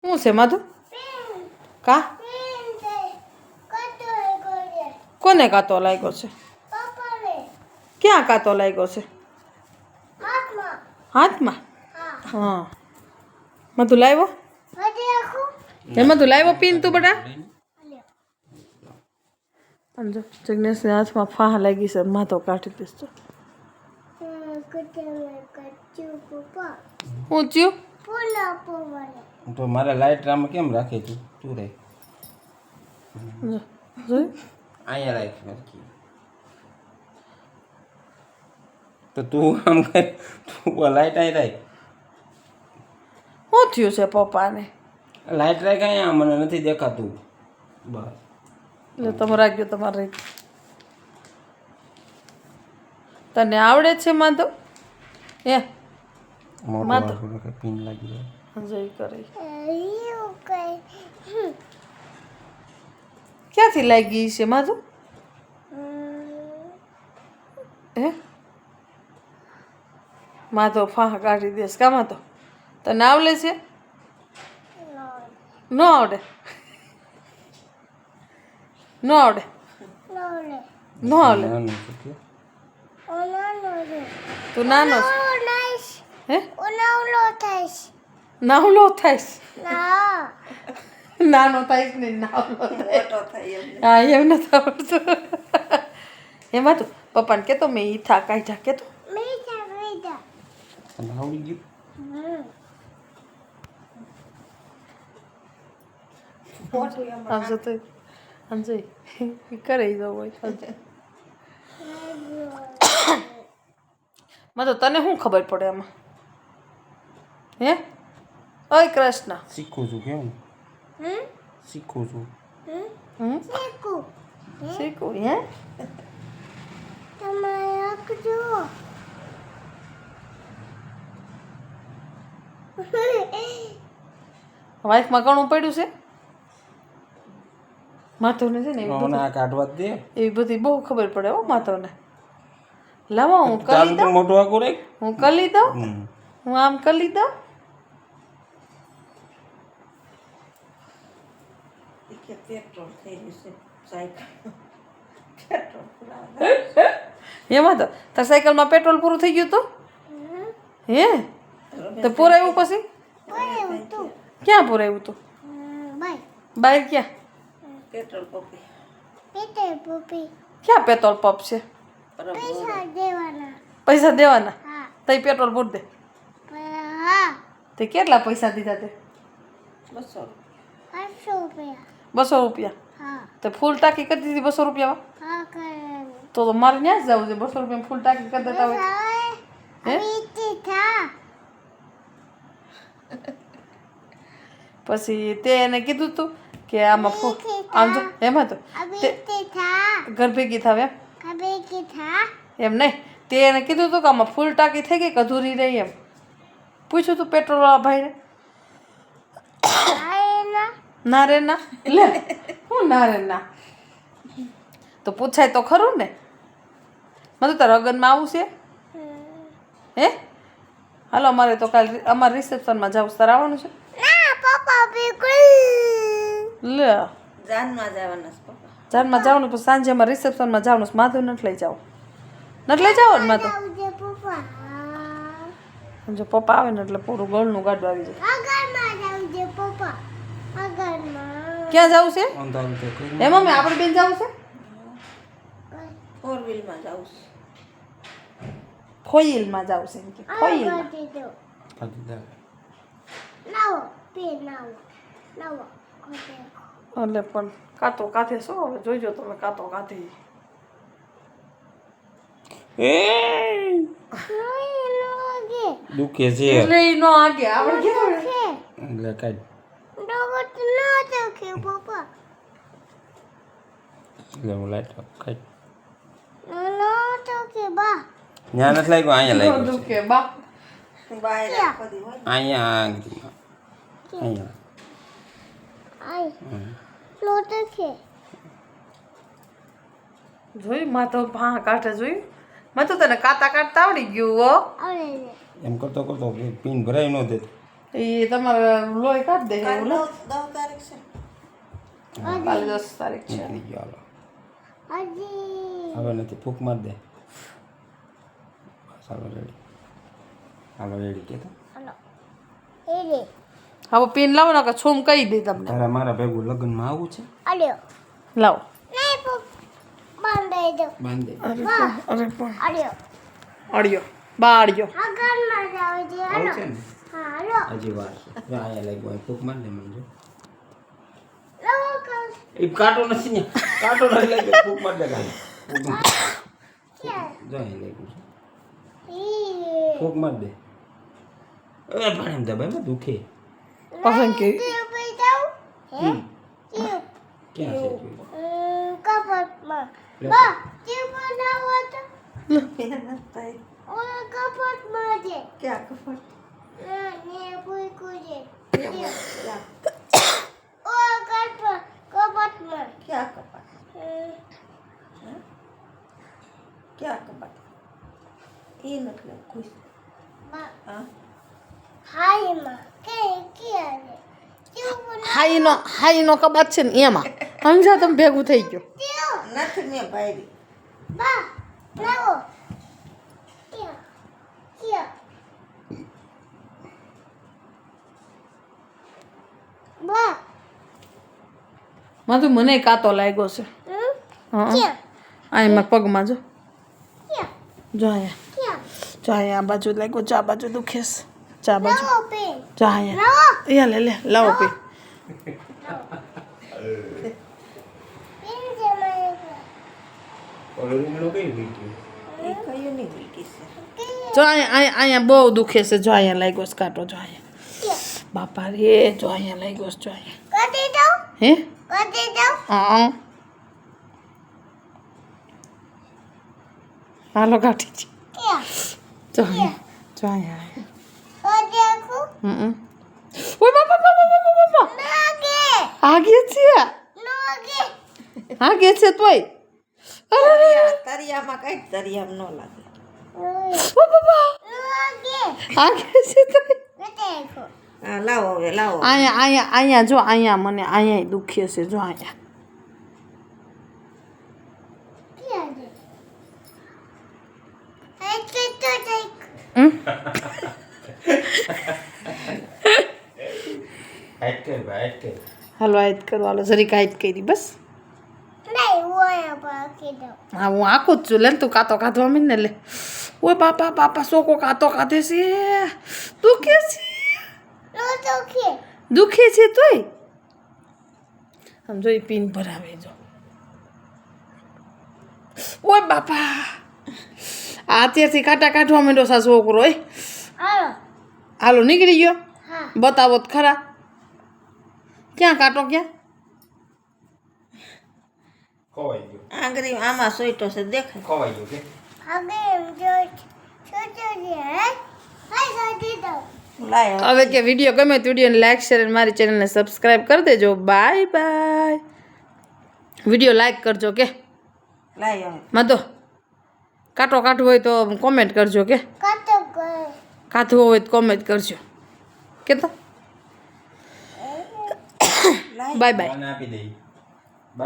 શું છે માધુ કા કોને કાતો લાગ્યો છે ક્યાં કાતો લાગ્યો છે હાથમાં હા મધુ લાવ્યો એમાં તું લાવ્યો પીન તું બટા જો જગ્નેશને હાથમાં ફાહ લાગી છે માથો કાઢી દઈશ તો હું થયું તો મારે લાઈટ આમાં કેમ રાખે છે તું રે અહીંયા રાખ રાખી તો તું આમ કર તું લાઈટ અહીં રાખ શું થયું છે પપ્પાને લાઈટ રાખ અહીંયા મને નથી દેખાતું બસ એટલે તમે રાખજો તમારે તને આવડે છે માધવ એ માધવ પિન લાગી જાય જઈ કરે ક્યાંથી લાગી છે માધવ હે માધવ ફાહ કાઢી દેશ કામાં તો તને આવડે છે ન આવડે ન આવડે ન આવડે તું નાનો હે નાવલો થાઈશ નાનો થાઈશ ને નાવલો થાય હા એમ નથી આવડતું એમાં તું પપ્પાને કહેતો મેં ઈથા કાઢ્યા કહેતો આવડી ગયું આવજો તો અંજય કરે જવું હોય માં તો તને શું ખબર પડે એમાં હે ઓય કૃષ્ણ શીખું છું કેવું શીખું છું શીખું હે વાઈફમાં ઘણું પડ્યું છે માથોને છે ને આ કાઢવા જ દે એવી બધી બહુ ખબર પડે હો માથોને લાવો હું કરી દઉં મોટું આખું રાખ હું કરી દઉં હું આમ કરી દઉં એમાં તો તાર સાયકલમાં પેટ્રોલ પૂરું થઈ ગયું તો હે તો પુરાયું પછી ક્યાં પુરાયું તું બાઈક ક્યાં ક્યાં પેટ્રોલ પંપ છે પૈસા દેવાના તઈ પેટ્રોલ પૂર દે તે કેટલા પૈસા દીધા તે 200 રૂપિયા તો ફૂલ ટાંકી કરી દીધી 200 રૂપિયામાં તો મારે ત્યાં જ જવું છે 200 રૂપિયા ફૂલ ટાંકી કરી દેતા હોય હે પછી તે એને કીધું તું કે આમાં આમ જો એમાં તો ઘર ભેગી થાવ એમ નહીં તે એને કીધું તું કે આમાં ફૂલ ટાંકી થઈ ગઈ કે અધૂરી રહી એમ પૂછ્યું તું પેટ્રોલ વાળા ભાઈને ના રે ના લે હું ના રે ના તો પૂછાય તો ખરું ને મને તાર લગ્નમાં આવું છે હે હાલો અમારે તો કાલે અમારે રિસેપ્શનમાં જવું તારે આવવાનું છે લે જાનમાં જવાનું પછી સાંજે અમારે રિસેપ્શનમાં જવાનું છે માધવ નથી લઈ જાવ નથી લઈ જાવ ને માધવ જો પપ્પા આવે ને એટલે પૂરું ગળનું ગાડું આવી જાય ક્યાં જવું છે એમાં મેં આપણે બેન જવું છે ફોર વ્હીલમાં જવું છે ફોઈલમાં જવું છે એમ કે ફોઈલમાં એટલે પણ કાતો કાથે શું હવે જોઈજો તમે કાતો કાથે દુખે છે એટલે ઈ નો આગે આપણે કેવું એટલે કાઢ એટલે હું લાઈટ કાઢ ત્યાં નથી લાગ્યું અહીંયા લાગ્યું દુખે બા અહીંયા અહીંયા જોઈ માથો ભા કાઢે જોયું મેં તો તને કાતા કાઢતા આવડી ગયું હો એમ કરતો પિન ભરાઈ ન દે એ તમારે લોહી કાઢ દે એવું ને 10 તારીખ છે. કાલે 10 તારીખ છે નીકળી ગયો હાલો હવે નથી ફૂંક માર દે બસ હાલો રેડી હાલો રેડી કે તો હવે પીન લાવો ને કે છૂમ કહી દે તમને તારા મારા ભેગું લગ્નમાં આવું છે લાવો બાંધે અરે પણ અડ્યો બાળ્યો આવું છે ને હજી વાર છે જો અહીંયા લાગ્યું હોય ફૂંક માર દે મને જો એ કાંટો નથી ને કાંટો નથી લાગ્યો ફૂંક માર દે ખાલી ફૂંક માર. જો અહીં લાગ્યું છે ફૂંક માર દે એ પણ એમ દબાઈ દુખે પસંદ કે ક્યાં છે જોઈ? ક્યાં કપડ? ક્યાં કપડ? ક્યાં કપડ? એ નથી લેવું ખુશ. હા હાઈનો કબાટ છે ને એમાં સમજા તમે ભેગું થઈ ગયો નથી મેં પાડી. માધુ મને કાતો લાગ્યો છે હા આમાં પગમાં જો જો અહીંયા જો અહીંયા આ બાજુ લાગ્યો જો આ બાજુ દુખે છે ચા બાજુ જો અહીંયા લે લાવો પી ઓલો રીંગણો કઈ વીટ્યું એ કયું નહીં વીકી છે. જો અહીંયા બહુ દુખે છે જો અહીંયા લાગ્યો છે કાંટો જો અહીંયા બાપા રે જો અહીંયા લાગ્યો છે જો અહીંયા હે હા હાલો કાઢી છે જો અહીંયા ઓય બાપા આગે છે તોય તરિયામાં કઈ તરિયામ ન લાગે. ઓ બાપા આગે છે તોય હા લાવો હવે લાવો. અહીંયા જો અહીંયા મને અહીંયા દુખે છે જો અહીંયા હાઈટ કર ભાઈ હાઈટ કર હાલો હાઈટ કરો હાલો જરીક હાઈટ કરી બસ હા હું આખું જ છું લે ને તું કાતો કાઢવા મીને લે ઓય બાપા સોકો કાતો કાઢે છે દુખે છે તોય આમ જો પીન ભરાવે જો ઓય બાપા અત્યારથી કાંટા કાઢવા માંડ્યો સા છોકરો હાલો નીકળી ગયો બતાવો તો ખરા ક્યાં કાંટો ક્યાં ખવાઈ ગયો આંગળી આમાં સોઈટો છે દેખાય. ખવાઈ ગયો કે લાય હવે કે વિડીયો ગમે તો વિડીયોને લાઈક શેર અને મારી ચેનલને સબસ્ક્રાઈબ કરી દેજો બાય બાય વિડીયો લાઈક કરજો કે લાય હવે. માધો કાંટો કાઢવો હોય તો કોમેન્ટ કરજો કે કાઢવો હોય તો કોમેન્ટ કરજો કે તો બાય બાય આપી દઈ